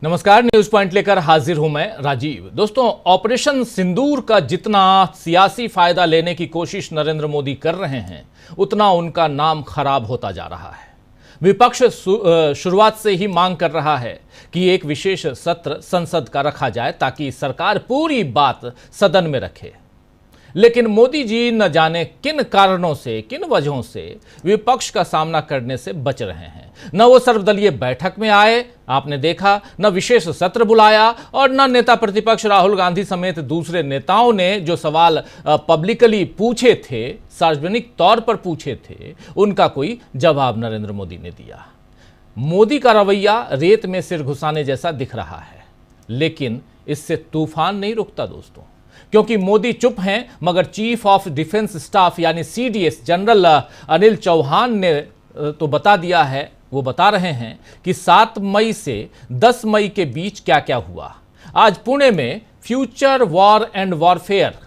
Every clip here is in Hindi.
नमस्कार, न्यूज पॉइंट लेकर हाजिर हूं मैं राजीव। दोस्तों, ऑपरेशन सिंदूर का जितना सियासी फायदा लेने की कोशिश नरेंद्र मोदी कर रहे हैं, उतना उनका नाम खराब होता जा रहा है। विपक्ष शुरुआत से ही मांग कर रहा है कि एक विशेष सत्र संसद का रखा जाए ताकि सरकार पूरी बात सदन में रखे। लेकिन मोदी जी न जाने किन कारणों से, किन वजहों से विपक्ष का सामना करने से बच रहे हैं। न वो सर्वदलीय बैठक में आए, आपने देखा, न विशेष सत्र बुलाया, और न नेता प्रतिपक्ष राहुल गांधी समेत दूसरे नेताओं ने जो सवाल पब्लिकली पूछे थे, सार्वजनिक तौर पर पूछे थे, उनका कोई जवाब नरेंद्र मोदी ने दिया। मोदी का रवैया रेत में सिर घुसाने जैसा दिख रहा है, लेकिन इससे तूफान नहीं रुकता दोस्तों, क्योंकि मोदी चुप हैं, मगर चीफ ऑफ डिफेंस स्टाफ यानी सीडीएस जनरल अनिल चौहान ने तो बता दिया है। वो बता रहे हैं कि 7 मई से 10 मई के बीच क्या क्या हुआ। आज पुणे में फ्यूचर वॉर एंड वॉरफेयर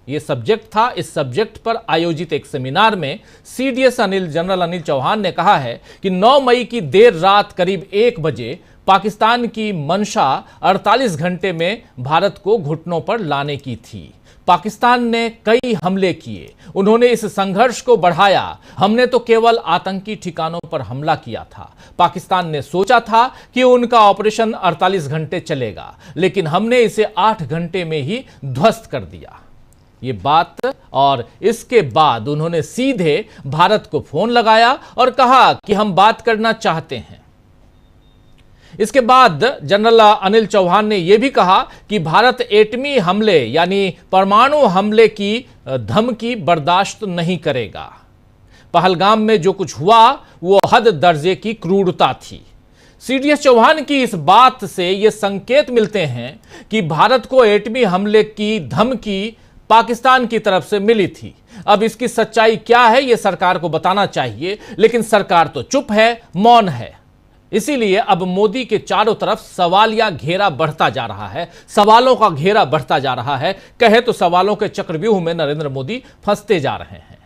ये सब्जेक्ट था। इस सब्जेक्ट पर आयोजित एक सेमिनार में सीडीएस जनरल अनिल चौहान ने कहा है कि 9 मई की देर रात करीब 1 बजे पाकिस्तान की मंशा 48 घंटे में भारत को घुटनों पर लाने की थी। पाकिस्तान ने कई हमले किए, उन्होंने इस संघर्ष को बढ़ाया। हमने तो केवल आतंकी ठिकानों पर हमला किया था। पाकिस्तान ने सोचा था कि उनका ऑपरेशन 48 घंटे चलेगा, लेकिन हमने इसे 8 घंटे में ही ध्वस्त कर दिया। ये बात, और इसके बाद उन्होंने सीधे भारत को फोन लगाया और कहा कि हम बात करना चाहते हैं। इसके बाद जनरल अनिल चौहान ने यह भी कहा कि भारत एटमी हमले यानी परमाणु हमले की धमकी बर्दाश्त नहीं करेगा। पहलगाम में जो कुछ हुआ वो हद दर्जे की क्रूरता थी। सीडीएस चौहान की इस बात से ये संकेत मिलते हैं कि भारत को एटमी हमले की धमकी पाकिस्तान की तरफ से मिली थी। अब इसकी सच्चाई क्या है ये सरकार को बताना चाहिए, लेकिन सरकार तो चुप है, मौन है। इसीलिए अब मोदी के चारों तरफ सवालिया घेरा बढ़ता जा रहा है, सवालों का घेरा बढ़ता जा रहा है। कहे तो सवालों के चक्रव्यूह में नरेंद्र मोदी फंसते जा रहे हैं।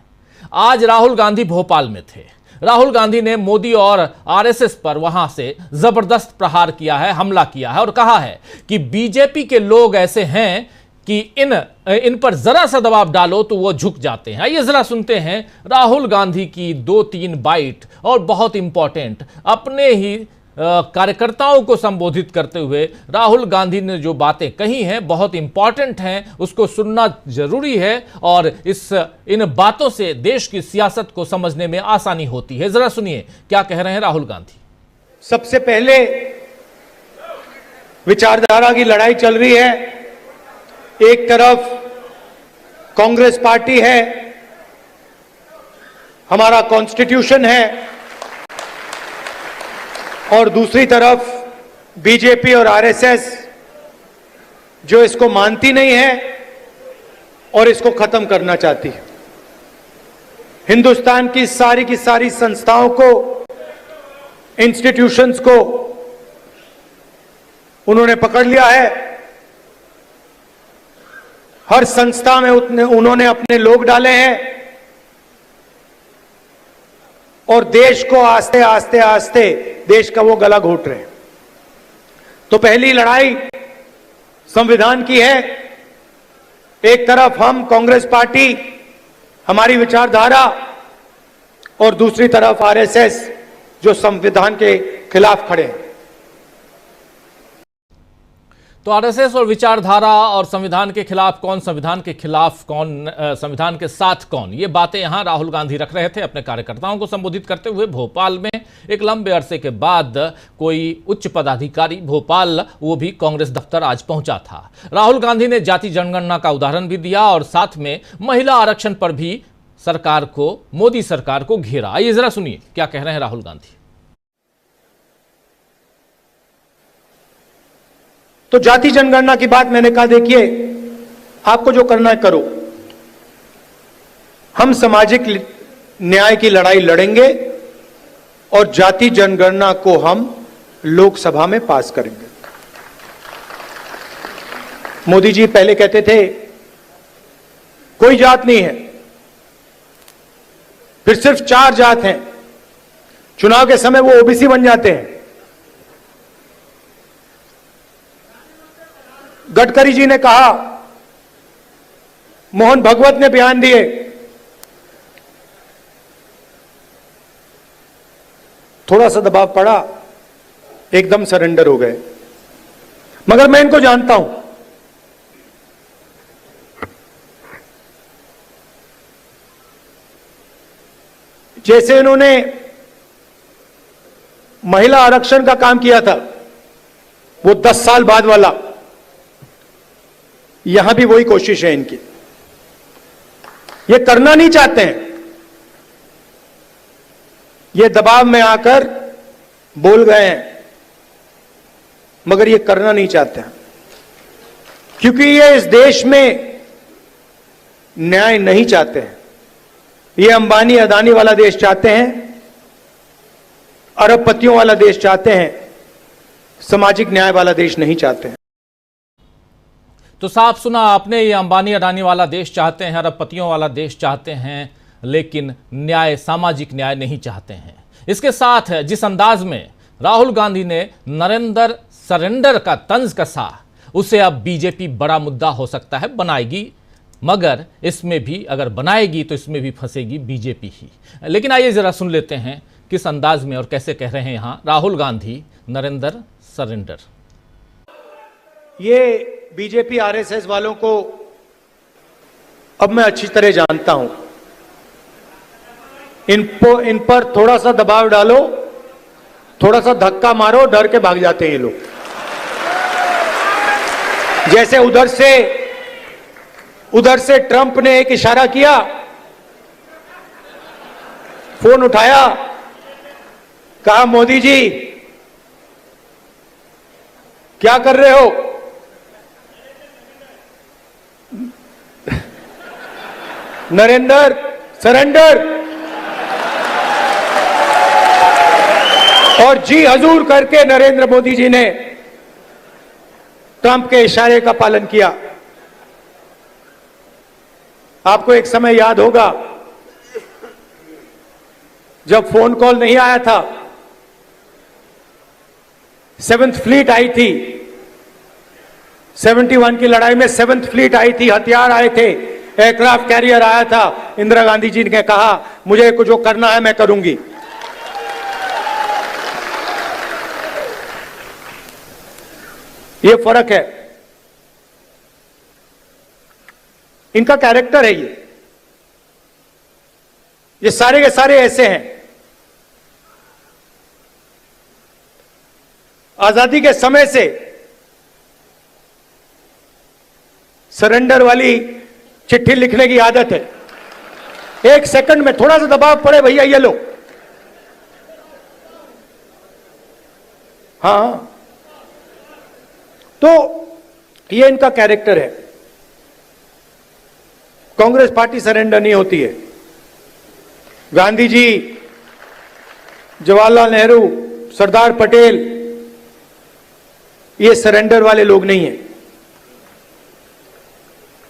आज राहुल गांधी भोपाल में थे। राहुल गांधी ने मोदी और आरएसएस पर वहां से जबरदस्त प्रहार किया है, हमला किया है और कहा है कि बीजेपी के लोग ऐसे हैं कि इन पर जरा सा दबाव डालो तो वो झुक जाते हैं। आइए जरा सुनते हैं राहुल गांधी की 2-3 बाइट, और बहुत इंपॉर्टेंट, अपने ही कार्यकर्ताओं को संबोधित करते हुए राहुल गांधी ने जो बातें कही हैं बहुत इंपॉर्टेंट हैं, उसको सुनना जरूरी है, और इन बातों से देश की सियासत को समझने में आसानी होती है। जरा सुनिए क्या कह रहे हैं राहुल गांधी। सबसे पहले विचारधारा की लड़ाई चल रही है। एक तरफ कांग्रेस पार्टी है, हमारा कॉन्स्टिट्यूशन है, और दूसरी तरफ बीजेपी और आरएसएस जो इसको मानती नहीं है और इसको खत्म करना चाहती है। हिंदुस्तान की सारी संस्थाओं को, इंस्टीट्यूशंस को उन्होंने पकड़ लिया है। हर संस्था में उन्होंने अपने लोग डाले हैं और देश को आस्ते आस्ते देश का वो गला घोट रहे हैं। तो पहली लड़ाई संविधान की है। एक तरफ हम कांग्रेस पार्टी, हमारी विचारधारा, और दूसरी तरफ आरएसएस जो संविधान के खिलाफ खड़े हैं। तो आरएसएस और विचारधारा और संविधान के खिलाफ कौन, संविधान के खिलाफ कौन, संविधान के साथ कौन, ये बातें यहां राहुल गांधी रख रहे थे अपने कार्यकर्ताओं को संबोधित करते हुए। भोपाल में एक लंबे अरसे के बाद कोई उच्च पदाधिकारी भोपाल, वो भी कांग्रेस दफ्तर, आज पहुंचा था। राहुल गांधी ने जाति जनगणना का उदाहरण भी दिया और साथ में महिला आरक्षण पर भी सरकार को, मोदी सरकार को घेरा। आइए जरा सुनिए क्या कह रहे हैं राहुल गांधी। तो जाति जनगणना की बात मैंने कहा, देखिए आपको जो करना है करो। हम सामाजिक न्याय की लड़ाई लड़ेंगे और जाति जनगणना को हम लोकसभा में पास करेंगे। मोदी जी पहले कहते थे कोई जात नहीं है, फिर सिर्फ 4 जात हैं। चुनाव के समय वो ओबीसी बन जाते हैं। गडकरी जी ने कहा, मोहन भगवत ने बयान दिए, थोड़ा सा दबाव पड़ा, एकदम सरेंडर हो गए। मगर मैं इनको जानता हूं, जैसे इन्होंने महिला आरक्षण का काम किया था, वो 10 साल बाद वाला, यहां भी वही कोशिश है इनकी। ये करना नहीं चाहते हैं, ये दबाव में आकर बोल गए हैं, मगर ये करना नहीं चाहते हैं, क्योंकि ये इस देश में न्याय नहीं चाहते हैं। ये अंबानी अदानी वाला देश चाहते हैं, अरबपतियों वाला देश चाहते हैं, सामाजिक न्याय वाला देश नहीं चाहते हैं। तो साफ सुना आपने, ये अंबानी अडानी वाला देश चाहते हैं, अरबपतियों वाला देश चाहते हैं, लेकिन न्याय, सामाजिक न्याय नहीं चाहते हैं। इसके साथ जिस अंदाज में राहुल गांधी ने नरेंद्र सरेंडर का तंज कसा, उसे अब बीजेपी बड़ा मुद्दा हो सकता है बनाएगी, मगर इसमें भी अगर बनाएगी तो इसमें भी फंसेगी बीजेपी ही। लेकिन आइए जरा सुन लेते हैं किस अंदाज में और कैसे कह रहे हैं यहां राहुल गांधी नरेंद्र सरेंडर। ये बीजेपी आरएसएस वालों को अब मैं अच्छी तरह जानता हूं। इन पर थोड़ा सा दबाव डालो, थोड़ा सा धक्का मारो, डर के भाग जाते हैं ये लोग। जैसे उधर से ट्रंप ने एक इशारा किया, फोन उठाया, कहा मोदी जी क्या कर रहे हो? नरेंद्र सरेंडर, और जी हजूर करके नरेंद्र मोदी जी ने ट्रंप के इशारे का पालन किया। आपको एक समय याद होगा जब फोन कॉल नहीं आया था, 7th फ्लीट आई थी, 71 की लड़ाई में 7th फ्लीट आई थी, हथियार आए थे, एयरक्राफ्ट कैरियर आया था। इंदिरा गांधी जी ने कहा मुझे कुछ जो करना है मैं करूंगी। ये फर्क है, इनका कैरेक्टर है। ये सारे के सारे ऐसे हैं। आजादी के समय से सरेंडर वाली चिट्ठी लिखने की आदत है। 1 सेकंड में थोड़ा सा दबाव पड़े, भैया ये लो, हाँ, तो ये इनका कैरेक्टर है। कांग्रेस पार्टी सरेंडर नहीं होती है। गांधी जी, जवाहरलाल नेहरू, सरदार पटेल, ये सरेंडर वाले लोग नहीं हैं।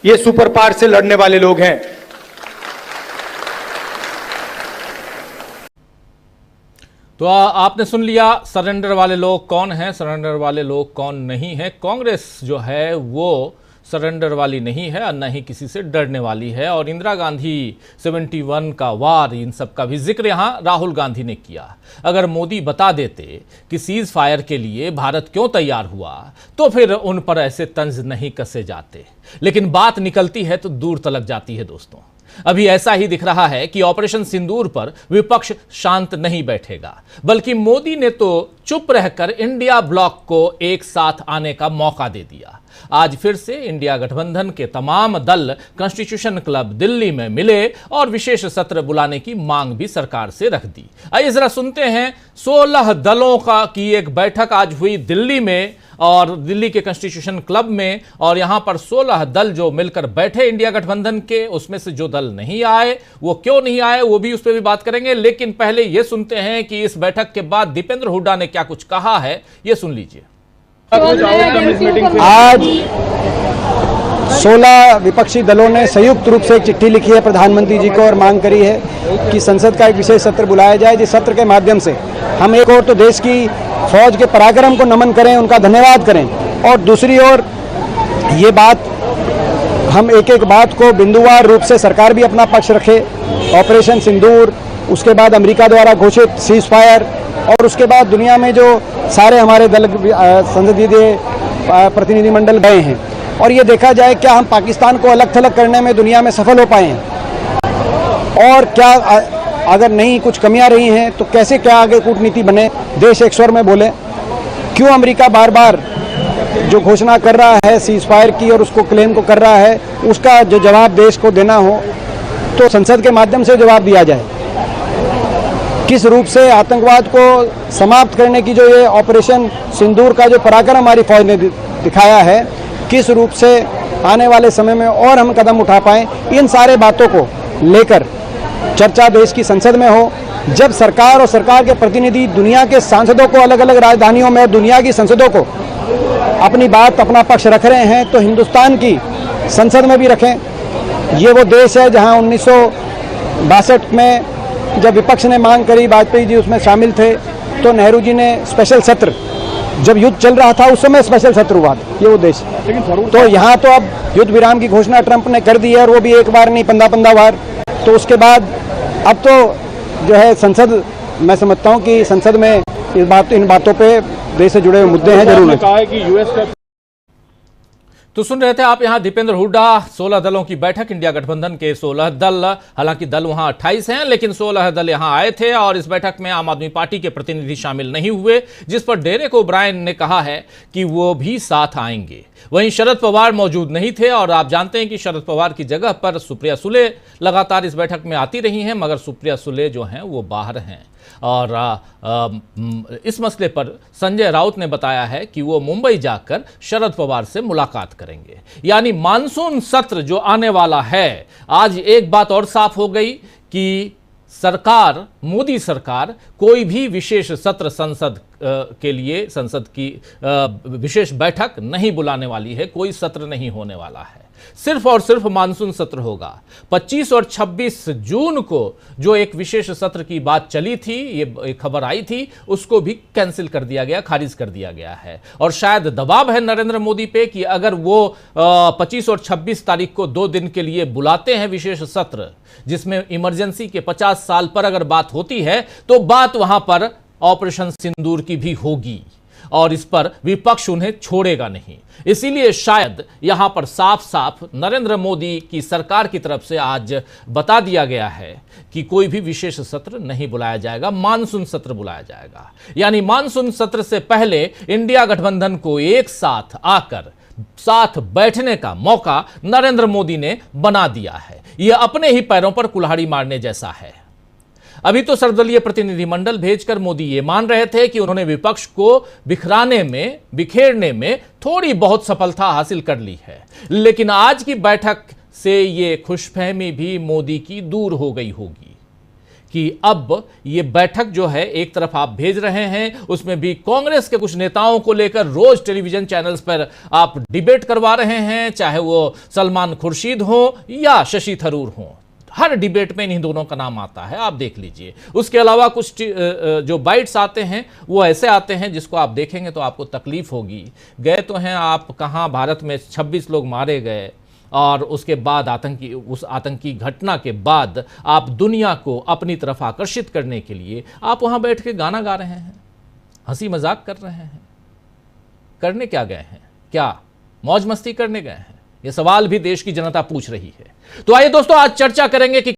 ये सुपर पावर से लड़ने वाले लोग हैं। तो आपने सुन लिया सरेंडर वाले लोग कौन हैं, सरेंडर वाले लोग कौन नहीं हैं। कांग्रेस जो है वो सरेंडर वाली नहीं है और न ही किसी से डरने वाली है। और इंदिरा गांधी 71 का वार, इन सब का भी जिक्र यहाँ राहुल गांधी ने किया। अगर मोदी बता देते कि सीज फायर के लिए भारत क्यों तैयार हुआ, तो फिर उन पर ऐसे तंज नहीं कसे जाते। लेकिन बात निकलती है तो दूर तलक जाती है दोस्तों। अभी ऐसा ही दिख रहा है कि ऑपरेशन सिंदूर पर विपक्ष शांत नहीं बैठेगा, बल्कि मोदी ने तो चुप रहकर इंडिया ब्लॉक को एक साथ आने का मौका दे दिया। आज फिर से इंडिया गठबंधन के तमाम दल कॉन्स्टिट्यूशन क्लब दिल्ली में मिले और विशेष सत्र बुलाने की मांग भी सरकार से रख दी। आइए जरा सुनते हैं 16 दलों की एक बैठक आज हुई दिल्ली में, और दिल्ली के कॉन्स्टिट्यूशन क्लब में, और यहां पर 16 दल जो मिलकर बैठे इंडिया गठबंधन के, उसमें से जो दल नहीं आए वो क्यों नहीं आए वो भी उस पर भी बात करेंगे। लेकिन पहले ये सुनते हैं कि इस बैठक के बाद दीपेंद्र हुड्डा ने क्या कुछ कहा है, ये सुन लीजिए। आज 16 विपक्षी दलों ने संयुक्त रूप से एक चिट्ठी लिखी है प्रधानमंत्री जी को और मांग करी है कि संसद का एक विशेष सत्र बुलाया जाए, जिस सत्र के माध्यम से हम एक और तो देश की फौज के पराक्रम को नमन करें, उनका धन्यवाद करें, और दूसरी ओर ये बात हम एक एक बात को बिंदुवार रूप से सरकार भी अपना पक्ष रखे। ऑपरेशन सिंदूर, उसके बाद अमेरिका द्वारा घोषित सीज फायर, और उसके बाद दुनिया में जो सारे हमारे दल संसदीय प्रतिनिधिमंडल गए हैं, और ये देखा जाए क्या हम पाकिस्तान को अलग थलग करने में दुनिया में सफल हो पाए हैं, और क्या अगर नहीं कुछ कमियां रही हैं तो कैसे क्या आगे कूटनीति बने, देश एक स्वर में बोले। क्यों अमेरिका बार बार जो घोषणा कर रहा है सीज फायर की और उसको क्लेम को कर रहा है, उसका जो जवाब देश को देना हो तो संसद के माध्यम से जवाब दिया जाए। किस रूप से आतंकवाद को समाप्त करने की जो ये ऑपरेशन सिंदूर का जो पराक्रम हमारी फौज ने दिखाया है, किस रूप से आने वाले समय में और हम कदम उठा पाएं, इन सारे बातों को लेकर चर्चा देश की संसद में हो। जब सरकार और सरकार के प्रतिनिधि दुनिया के सांसदों को अलग अलग राजधानियों में दुनिया की संसदों को अपनी बात अपना पक्ष रख रहे हैं, तो हिंदुस्तान की संसद में भी रखें। ये वो देश है जहां 1962 में जब विपक्ष ने मांग करी, वाजपेयी जी उसमें शामिल थे, तो नेहरू जी ने स्पेशल सत्र, जब युद्ध चल रहा था उस समय स्पेशल सत्र हुआ था, ये वो देश। तो यहाँ तो अब युद्ध विराम की घोषणा ट्रंप ने कर दी है, और वो भी एक बार नहीं 15 बार। तो उसके बाद अब तो जो है संसद, मैं समझता हूँ कि संसद में इन बातों पे देश से जुड़े हुए मुद्दे हैं जरूर। कहा है कि यूएस का तो सुन रहे थे आप यहां दीपेंद्र हुड्डा। 16 दलों की बैठक, इंडिया गठबंधन के 16 दल, हालांकि दल वहां 28 हैं, लेकिन 16 दल यहां आए थे और इस बैठक में आम आदमी पार्टी के प्रतिनिधि शामिल नहीं हुए, जिस पर डेरेक ओब्रायन ने कहा है कि वो भी साथ आएंगे। वहीं शरद पवार मौजूद नहीं थे, और आप जानते हैं कि शरद पवार की जगह पर सुप्रिया सुले लगातार इस बैठक में आती रही हैं, मगर सुप्रिया सुले जो हैं वो बाहर हैं। और इस मसले पर संजय राउत ने बताया है कि वो मुंबई जाकर शरद पवार से मुलाकात करेंगे। यानी मानसून सत्र जो आने वाला है, आज एक बात और साफ हो गई कि सरकार, मोदी सरकार कोई भी विशेष सत्र संसद के लिए, संसद की विशेष बैठक नहीं बुलाने वाली है। कोई सत्र नहीं होने वाला है, सिर्फ और सिर्फ मानसून सत्र होगा। 25 और 26 जून को जो एक विशेष सत्र की बात चली थी, ये खबर आई थी, उसको भी कैंसिल कर दिया गया, खारिज कर दिया गया है। और शायद दबाव है नरेंद्र मोदी पे कि अगर वो 25 और 26 तारीख को 2 दिन के लिए बुलाते हैं विशेष सत्र, जिसमें इमरजेंसी के 50 साल पर अगर बात होती है, तो बात वहां पर ऑपरेशन सिंदूर की भी होगी, और इस पर विपक्ष उन्हें छोड़ेगा नहीं। इसीलिए शायद यहां पर साफ साफ नरेंद्र मोदी की सरकार की तरफ से आज बता दिया गया है कि कोई भी विशेष सत्र नहीं बुलाया जाएगा, मानसून सत्र बुलाया जाएगा। यानी मानसून सत्र से पहले इंडिया गठबंधन को एक साथ आकर साथ बैठने का मौका नरेंद्र मोदी ने बना दिया है। यह अपने ही पैरों पर कुल्हाड़ी मारने जैसा है। अभी तो सर्वदलीय प्रतिनिधिमंडल भेजकर मोदी ये मान रहे थे कि उन्होंने विपक्ष को बिखेरने में थोड़ी बहुत सफलता हासिल कर ली है, लेकिन आज की बैठक से ये खुशफहमी भी मोदी की दूर हो गई होगी कि अब ये बैठक जो है एक तरफ आप भेज रहे हैं, उसमें भी कांग्रेस के कुछ नेताओं को लेकर रोज टेलीविजन चैनल्स पर आप डिबेट करवा रहे हैं, चाहे वो सलमान खुर्शीद हो या शशि थरूर हो। हर डिबेट में इन्हीं दोनों का नाम आता है, आप देख लीजिए। उसके अलावा कुछ जो बाइट्स आते हैं वो ऐसे आते हैं जिसको आप देखेंगे तो आपको तकलीफ होगी। गए तो हैं आप कहाँ, भारत में 26 लोग मारे गए, और उसके बाद उस आतंकी घटना के बाद आप दुनिया को अपनी तरफ आकर्षित करने के लिए आप वहाँ बैठ के गाना गा रहे हैं, हंसी मजाक कर रहे हैं। करने क्या गए हैं? क्या मौज मस्ती करने गए हैं? ये सवाल भी देश की जनता पूछ रही है। तो आइए दोस्तों, आज चर्चा करेंगे कि